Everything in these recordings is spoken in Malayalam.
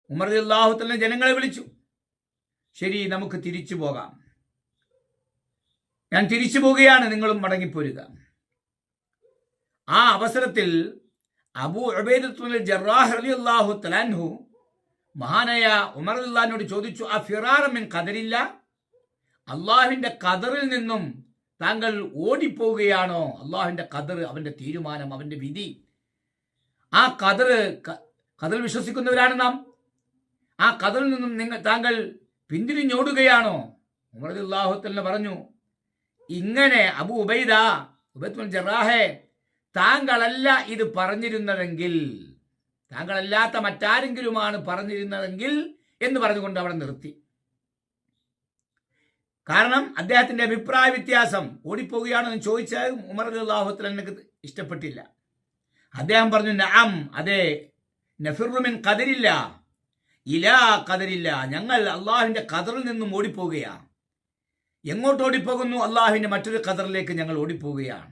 ഉമർ റളിയല്ലാഹു തആല ജനങ്ങളെ വിളിച്ചു, ശരി നമുക്ക് തിരിച്ചു പോകാം, ഞാൻ തിരിച്ചു പോവുകയാണ്, നിങ്ങളും മടങ്ങിപ്പോരുക. ആ അവസരത്തിൽ അബൂ ഉബൈദത്തുൽ ജറാഹ് റളിയല്ലാഹു തആല അൻഹു മഹാനായ ഉമർ റളിയല്ലാഹുവിനോട് ചോദിച്ചു, അഫിറാറ മിൻ ഖദരില്ല, അള്ളാഹുവിന്റെ ഖദറിൽ നിന്നും താങ്കൾ ഓടിപ്പോവുകയാണോ? അള്ളാഹുവിന്റെ ഖദർ, അവന്റെ തീരുമാനം, അവന്റെ വിധി, ആ ഖദറിൽ വിശ്വസിക്കുന്നവരാണ് നാം. ആ ഖദറിൽ നിന്നും താങ്കൾ പിന്തിരിഞ്ഞോടുകയാണോ? ഉമർ റളിയല്ലാഹു തആല പറഞ്ഞു, ഇങ്ങനെ അബൂ ഉബൈദത്തുൽ ജറാഹേ, താങ്കളല്ല ഇത് പറഞ്ഞിരുന്നതെങ്കിൽ, താങ്കളല്ലാത്ത മറ്റാരെങ്കിലുമാണ് പറഞ്ഞിരുന്നതെങ്കിൽ എന്ന് പറഞ്ഞുകൊണ്ട് അവിടെ നിർത്തി. കാരണം അദ്ദേഹത്തിന്റെ അഭിപ്രായ വ്യത്യാസം, ഓടിപ്പോവുകയാണോ എന്ന് ചോദിച്ചാൽ ഉമർ റളിയല്ലാഹു തആല എനിക്ക് ഇഷ്ടപ്പെട്ടില്ല. അദ്ദേഹം പറഞ്ഞു, നഅം, അതെ, നഫിറു മിൻ ഖദരില്ല ഇലാ ഖദരില്ല, ഞങ്ങൾ അള്ളാഹുവിന്റെ ഖദറിൽ നിന്നും ഓടിപ്പോവുകയാണ്. എങ്ങോട്ട് ഓടിപ്പോകുന്നു? അള്ളാഹുവിന്റെ മറ്റൊരു ഖദറിലേക്ക് ഞങ്ങൾ ഓടിപ്പോവുകയാണ്.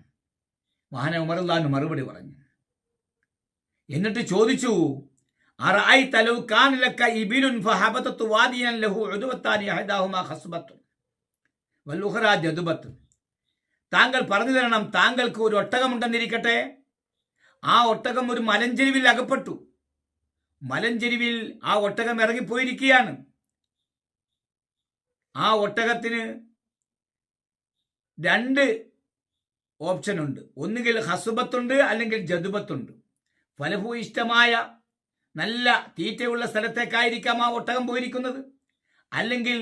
മഹാനായ ഉമർ റളിയല്ലാഹു മറുപടി പറഞ്ഞു. എന്നിട്ട് ചോദിച്ചു, അറഅയ്ത ലൗ കാന ലക ഇബിലുൻ ഫഹബതത് വാദിയൻ ലഹു ഉദവത്താനി അഹദാഹുമാ ഖസ്ബത്തുൻ വൽ ഉഖറാ ജദബത്ത്, താങ്കൾ പറഞ്ഞു തരണം, താങ്കൾക്ക് ഒരു ഒട്ടകമുണ്ടെന്നിരിക്കട്ടെ, ആ ഒട്ടകം ഒരു മലഞ്ചെരിവിൽ അകപ്പെട്ടു, മലഞ്ചെരിവിൽ ആ ഒട്ടകം ഇറങ്ങിപ്പോയിരിക്കുകയാണ്. ആ ഒട്ടകത്തിന് രണ്ട് ഓപ്ഷൻ ഉണ്ട്, ഒന്നുകിൽ ഹസുബത്തുണ്ട് അല്ലെങ്കിൽ ജദുബത്തുണ്ട്. ഫലഭൂയിഷ്ടമായ നല്ല തീറ്റയുള്ള സ്ഥലത്തേക്കായിരിക്കാം ആ ഒട്ടകം പോയിരിക്കുന്നത്, അല്ലെങ്കിൽ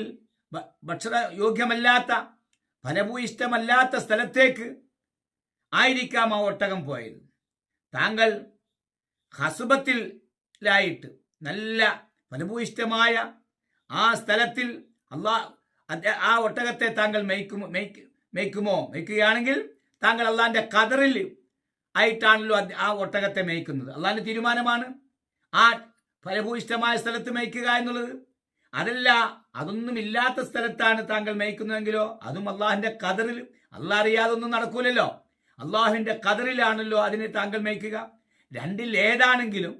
ഭക്ഷണ യോഗ്യമല്ലാത്ത ഫലഭൂയിഷ്ടമല്ലാത്ത സ്ഥലത്തേക്ക് ആയിരിക്കാം ആ ഒട്ടകം പോയത്. താങ്കൾ ഹസുബത്തിലായിട്ട് നല്ല ഫലഭൂയിഷ്ടമായ ആ സ്ഥലത്തിൽ ആ ഒട്ടകത്തെ താങ്കൾ മേയ്ക്കുകയാണെങ്കിൽ താങ്കൾ അള്ളാഹിന്റെ ഖദറിൽ ആയിട്ടാണല്ലോ ആ ഒട്ടകത്തെ മേയ്ക്കുന്നത്. അള്ളാഹിന്റെ തീരുമാനമാണ് ആ ഫലഭൂയിഷ്ടമായ സ്ഥലത്ത് മേയ്ക്കുക എന്നുള്ളത്. അതല്ല, അതൊന്നും ഇല്ലാത്ത സ്ഥലത്താണ് താങ്കൾ മേയ്ക്കുന്നതെങ്കിലോ അതും അള്ളാഹിന്റെ ഖദറിൽ, അള്ളാഹ് അറിയാതെ ഒന്നും നടക്കൂലല്ലോ, അള്ളാഹുവിന്റെ ഖദറിലാണല്ലോ അതിനെ താങ്കൾ മേയ്ക്കുക. രണ്ടിൽ ഏതാണെങ്കിലും,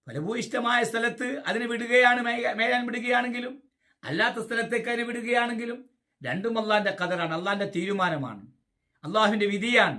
ഫലഭൂയിഷ്ടമായ സ്ഥലത്ത് അതിനെ വിടുകയാണ്, മേയാൻ വിടുകയാണെങ്കിലും അല്ലാത്ത സ്ഥലത്തേക്ക് അതിനെ വിടുകയാണെങ്കിലും രണ്ടും അള്ളാഹിന്റെ ഖദറാണ്, അള്ളാഹിന്റെ തീരുമാനമാണ്, അള്ളാഹുവിന്റെ വിധിയാണ്.